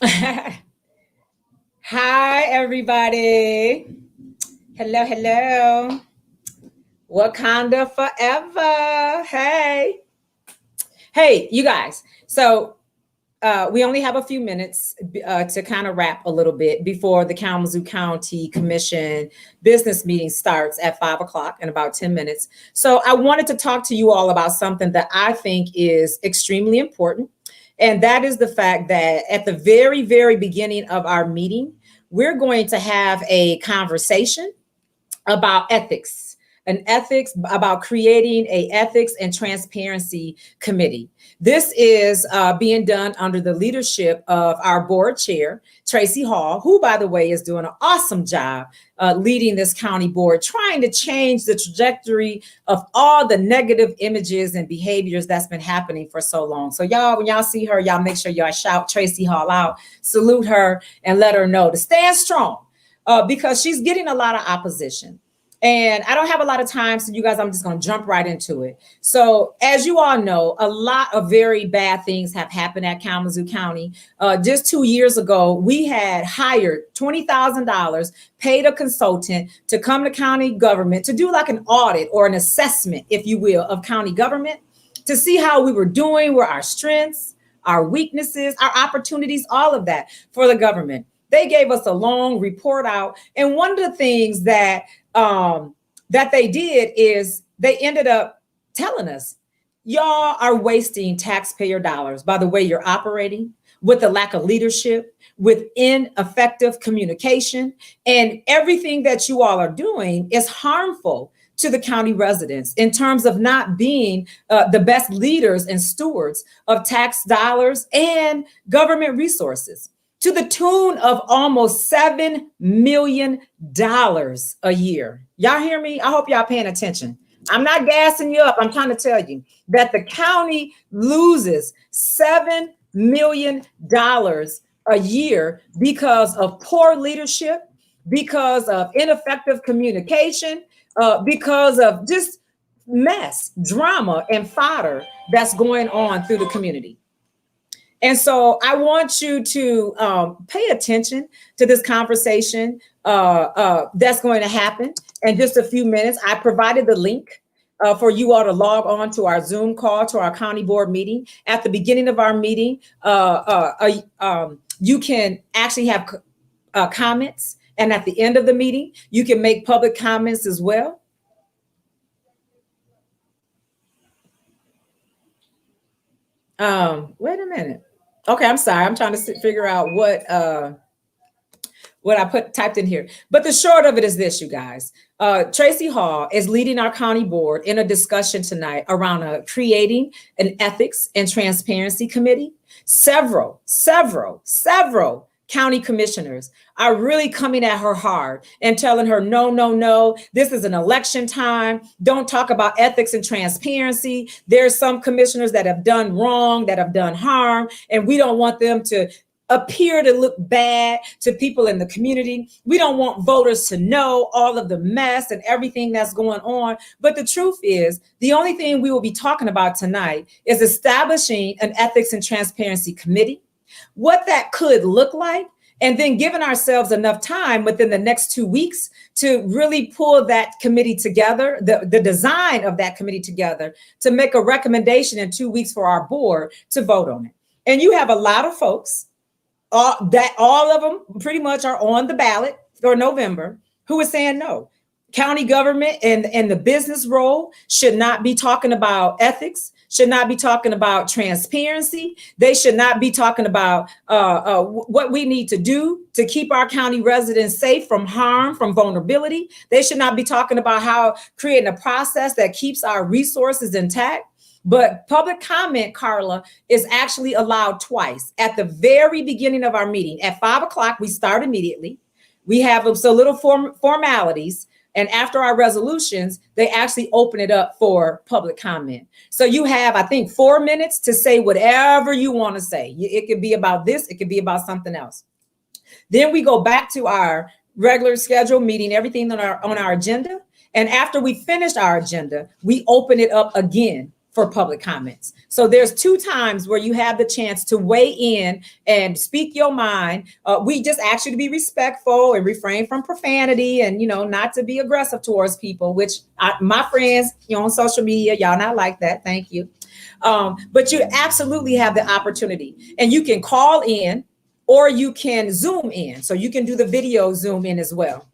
Hi, everybody. Hello, hello. Wakanda forever. Hey, you guys. We only have a few minutes to kind of wrap a little bit before the Kalamazoo County Commission business meeting starts at 5 o'clock in about 10 minutes. So I wanted to talk to you all about something that I think is extremely important. And that is the fact that at the very, very beginning of our meeting, we're going to have a conversation about ethics, an ethics about creating a ethics and transparency committee. This is being done under the leadership of our board chair, Tracy Hall, who, by the way, is doing an awesome job leading this county board, trying to change the trajectory of all the negative images and behaviors that's been happening for so long. So y'all, when y'all see her, y'all make sure y'all shout Tracy Hall out, salute her, and let her know to stand strong because she's getting a lot of opposition. And I don't have a lot of time, so you guys, I'm just going to jump right into it. So as you all know, a lot of very bad things have happened at Kalamazoo County. Just 2 years ago, we had hired $20,000, paid a consultant to come to county government to do like an audit or an assessment, if you will, of county government to see how we were doing, where our strengths, our weaknesses, our opportunities, all of that for the government. They gave us a long report out. And one of the things that they did is they ended up telling us, y'all are wasting taxpayer dollars by the way you're operating, with the lack of leadership, with ineffective communication, and everything that you all are doing is harmful to the county residents in terms of not being the best leaders and stewards of tax dollars and government resources, to the tune of almost $7 million a year. Y'all hear me? I hope y'all paying attention. I'm not gassing you up. I'm trying to tell you that the county loses $7 million a year because of poor leadership, because of ineffective communication, because of just mess, drama, and fodder that's going on through the community. And so I want you to pay attention to this conversation that's going to happen in just a few minutes. I provided the link for you all to log on to our Zoom call, to our county board meeting. At the beginning of our meeting, you can actually have comments. And at the end of the meeting, you can make public comments as well. Wait a minute. Okay, I'm sorry. I'm trying to figure out what I typed in here. But the short of it is this, you guys. Tracy Hall is leading our county board in a discussion tonight around creating an ethics and transparency committee. Several county commissioners are really coming at her hard and telling her, no, no, no, this is an election time. Don't talk about ethics and transparency. There's some commissioners that have done wrong, that have done harm, and we don't want them to appear to look bad to people in the community. We don't want voters to know all of the mess and everything that's going on. But the truth is, the only thing we will be talking about tonight is establishing an ethics and transparency committee, what that could look like, and then giving ourselves enough time within the next 2 weeks to really pull that committee together, the design of that committee together, to make a recommendation in 2 weeks for our board to vote on it. And you have a lot of folks that all of them pretty much are on the ballot for November who is saying no. County government and the business role should not be talking about ethics, should not be talking about transparency. They should not be talking about what we need to do to keep our county residents safe from harm, from vulnerability. They should not be talking about how creating a process that keeps our resources intact. But public comment, Carla, is actually allowed twice. At the very beginning of our meeting, at 5 o'clock, we start immediately. We have so little formalities. And after our resolutions, they actually open it up for public comment. So you have, I think, 4 minutes to say whatever you want to say. It could be about this. It could be about something else. Then we go back to our regular scheduled meeting, everything on our agenda. And after we finish our agenda, we open it up again for public comments. So there's 2 times where you have the chance to weigh in and speak your mind. We just ask you to be respectful and refrain from profanity and, not to be aggressive towards people, which my friends, on social media, y'all not like that. Thank you. But you absolutely have the opportunity, and you can call in or you can Zoom in. So you can do the video Zoom in as well.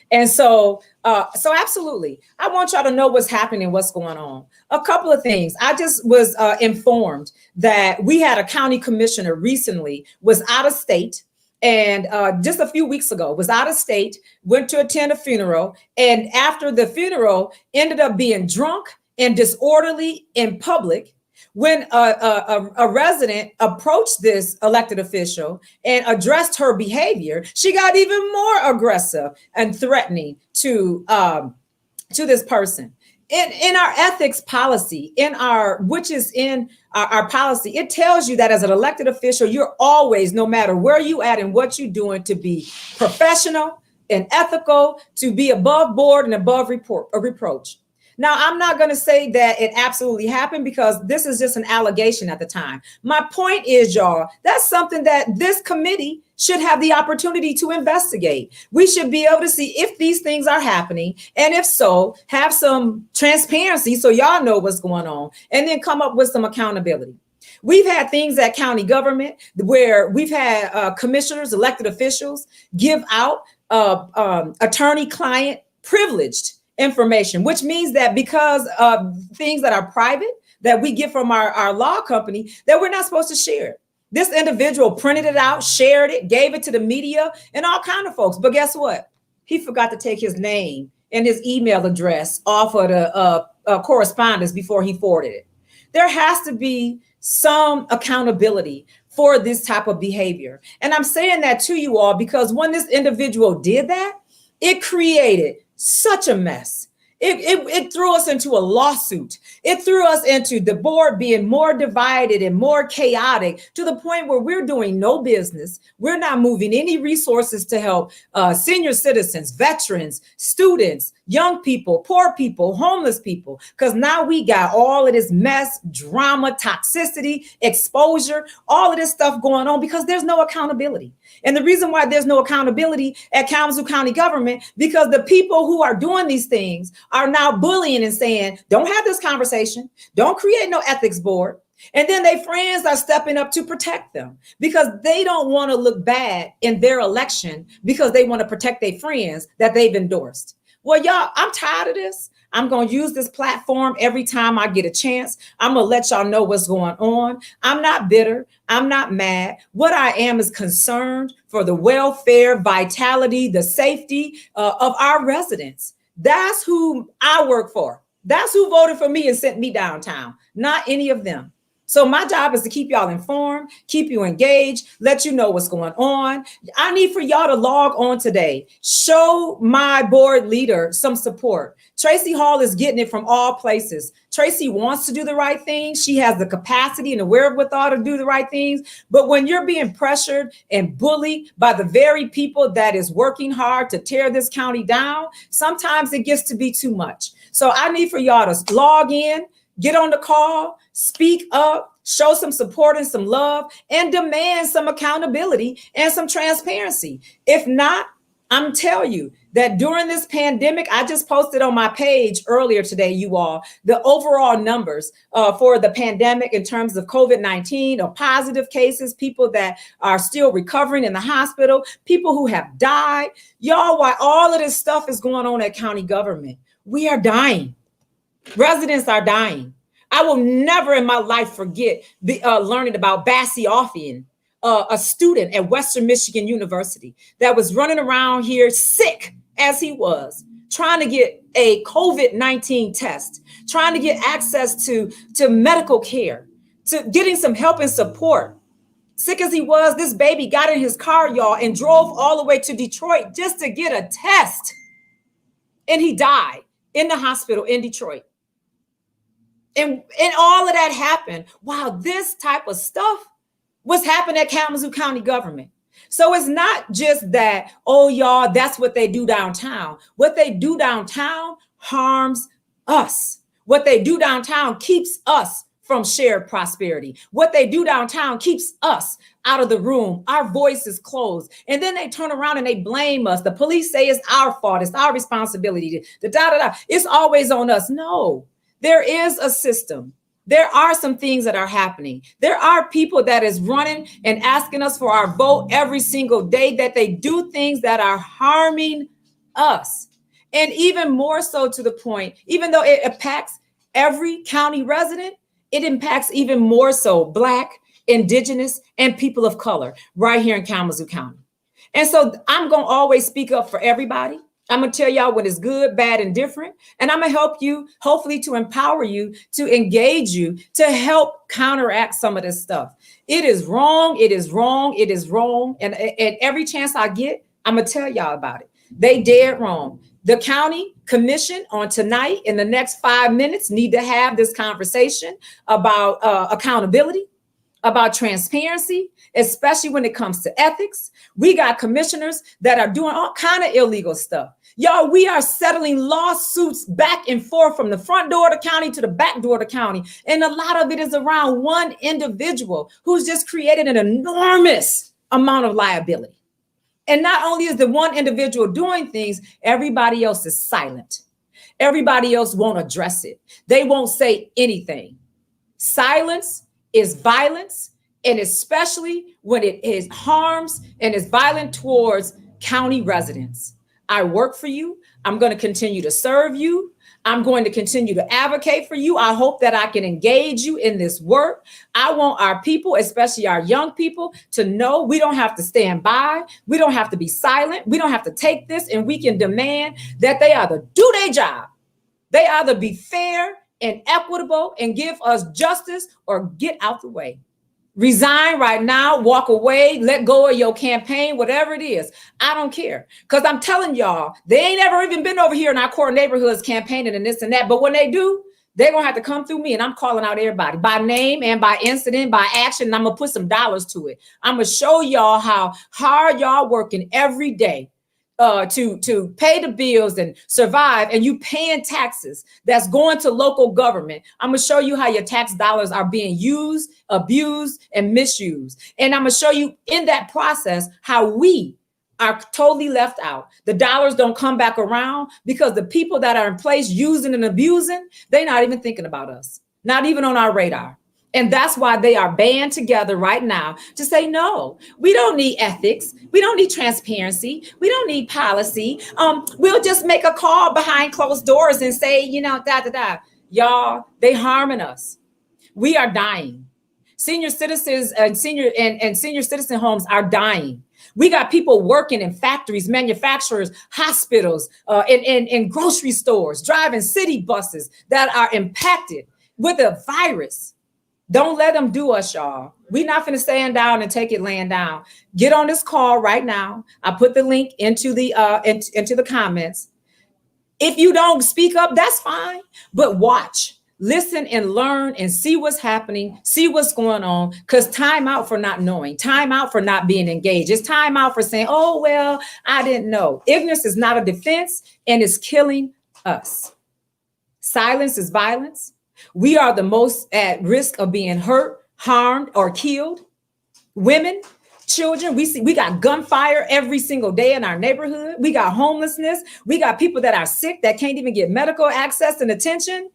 And so absolutely, I want y'all to know what's happening, what's going on. A couple of things. I just was informed that we had a county commissioner recently was out of state, and just a few weeks ago was out of state, went to attend a funeral, and after the funeral ended up being drunk and disorderly in public. When a resident approached this elected official and addressed her behavior, she got even more aggressive and threatening to this person. In our ethics policy, which is in our policy, it tells you that as an elected official, you're always, no matter where you at and what you're doing, to be professional and ethical, to be above board and above reproach. Now, I'm not going to say that it absolutely happened because this is just an allegation at the time. My point is, y'all, that's something that this committee should have the opportunity to investigate. We should be able to see if these things are happening, and if so, have some transparency so y'all know what's going on, and then come up with some accountability. We've had things at county government where we've had commissioners, elected officials give out attorney-client privileged information, which means that because of things that are private that we get from our law company, that we're not supposed to share. This individual printed it out, shared it, gave it to the media and all kinds of folks. But guess what? He forgot to take his name and his email address off of the correspondence before he forwarded it. There has to be some accountability for this type of behavior. And I'm saying that to you all because when this individual did that, it created such a mess. It threw us into a lawsuit. It threw us into the board being more divided and more chaotic to the point where we're doing no business. We're not moving any resources to help senior citizens, veterans, students, young people, poor people, homeless people, because now we got all of this mess, drama, toxicity, exposure, all of this stuff going on because there's no accountability. And the reason why there's no accountability at Kalamazoo County government, because the people who are doing these things are now bullying and saying, don't have this conversation, don't create no ethics board. And then their friends are stepping up to protect them because they don't want to look bad in their election because they want to protect their friends that they've endorsed. Well, y'all, I'm tired of this. I'm going to use this platform every time I get a chance. I'm going to let y'all know what's going on. I'm not bitter. I'm not mad. What I am is concerned for the welfare, vitality, the safety of our residents. That's who I work for. That's who voted for me and sent me downtown, not any of them. So my job is to keep y'all informed, keep you engaged, let you know what's going on. I need for y'all to log on today. Show my board leader some support. Tracy Hall is getting it from all places. Tracy wants to do the right thing. She has the capacity and the wherewithal to do the right things. But when you're being pressured and bullied by the very people that is working hard to tear this county down, sometimes it gets to be too much. So I need for y'all to log in, get on the call, speak up, show some support and some love, and demand some accountability and some transparency. If not, I'm telling you that during this pandemic, I just posted on my page earlier today, you all, the overall numbers for the pandemic in terms of COVID-19 or positive cases, people that are still recovering in the hospital, people who have died. Y'all, while all of this stuff is going on at county government, we are dying. Residents are dying. I will never in my life forget learning about Bassie Offian, a student at Western Michigan University that was running around here sick as he was, trying to get a COVID-19 test, trying to get access to medical care, to getting some help and support. Sick as he was, this baby got in his car, y'all, and drove all the way to Detroit just to get a test. And he died in the hospital in Detroit. And all of that happened while this type of stuff was happening at Kalamazoo County government. So it's not just that, oh, y'all, that's what they do downtown. What they do downtown harms us. What they do downtown keeps us from shared prosperity. What they do downtown keeps us out of the room. Our voice is closed. And then they turn around and they blame us. The police say it's our fault. It's our responsibility. It's always on us. No, there is a system. There are some things that are happening. There are people that is running and asking us for our vote every single day, that they do things that are harming us. And even more so to the point, even though it impacts every county resident, it impacts even more so Black, Indigenous, and people of color right here in Kalamazoo County. And so I'm going to always speak up for everybody. I'm going to tell y'all what is good, bad, and different. And I'm going to help you, hopefully to empower you, to engage you, to help counteract some of this stuff. It is wrong. It is wrong. It is wrong. And every chance I get, I'm going to tell y'all about it. They dead wrong. The county commission on tonight, in the next 5 minutes, need to have this conversation about accountability, about transparency, especially when it comes to ethics. We got commissioners that are doing all kind of illegal stuff. Y'all, we are settling lawsuits back and forth from the front door of the county to the back door of the county. And a lot of it is around one individual who's just created an enormous amount of liability. And not only is the one individual doing things, everybody else is silent. Everybody else won't address it. They won't say anything. Silence is violence, and especially when it is harms and is violent towards county residents. I work for you. I'm going to continue to serve you. I'm going to continue to advocate for you. I hope that I can engage you in this work. I want our people, especially our young people, to know we don't have to stand by. We don't have to be silent. We don't have to take this, and we can demand that they either do their job. They either be fair and equitable and give us justice, or get out the way. Resign right now, walk away, let go of your campaign, whatever it is. I don't care. Because I'm telling y'all, they ain't ever even been over here in our core neighborhoods campaigning and this and that. But when they do, they're going to have to come through me. And I'm calling out everybody by name and by incident, by action. And I'm going to put some dollars to it. I'm going to show y'all how hard y'all working every day to pay the bills and survive, and you paying taxes that's going to local government. I'm going to show you how your tax dollars are being used, abused, and misused. And I'm going to show you in that process how we are totally left out. The dollars don't come back around because the people that are in place using and abusing, they're not even thinking about us, not even on our radar. And that's why they are band together right now to say, no, we don't need ethics. We don't need transparency. We don't need policy. We'll just make a call behind closed doors and say, Y'all, they harming us. We are dying. Senior citizens and senior citizen homes are dying. We got people working in factories, manufacturers, hospitals, in grocery stores, driving city buses that are impacted with a virus. Don't let them do us, y'all. We're not going to stand down and take it laying down. Get on this call right now. I put the link into the comments. If you don't speak up, that's fine. But watch, listen, and learn and see what's happening, see what's going on. Because time out for not knowing, time out for not being engaged. It's time out for saying, oh, well, I didn't know. Ignorance is not a defense, and it's killing us. Silence is violence. We are the most at risk of being hurt, harmed, or killed. Women, children, we got gunfire every single day in our neighborhood. We got homelessness. We got people that are sick that can't even get medical access and attention.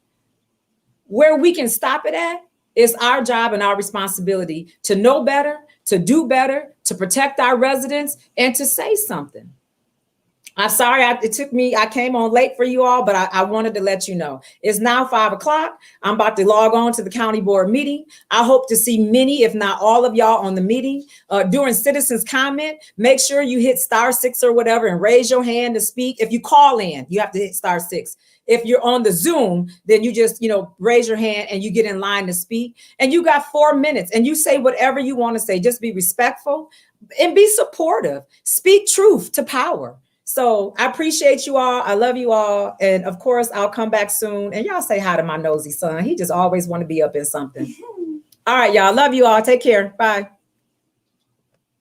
Where we can stop it at is our job and our responsibility to know better, to do better, to protect our residents, and to say something. I'm sorry, I came on late for you all, but I wanted to let you know. It's now 5 o'clock. I'm about to log on to the county board meeting. I hope to see many, if not all of y'all on the meeting. During citizens comment, make sure you hit *6 or whatever and raise your hand to speak. If you call in, you have to hit *6. If you're on the Zoom, then you just, raise your hand and you get in line to speak. And you got 4 minutes and you say whatever you want to say. Just be respectful and be supportive. Speak truth to power. So I appreciate you all. I love you all. And of course, I'll come back soon. And y'all say hi to my nosy son. He just always want to be up in something. All right, y'all. Love you all. Take care. Bye.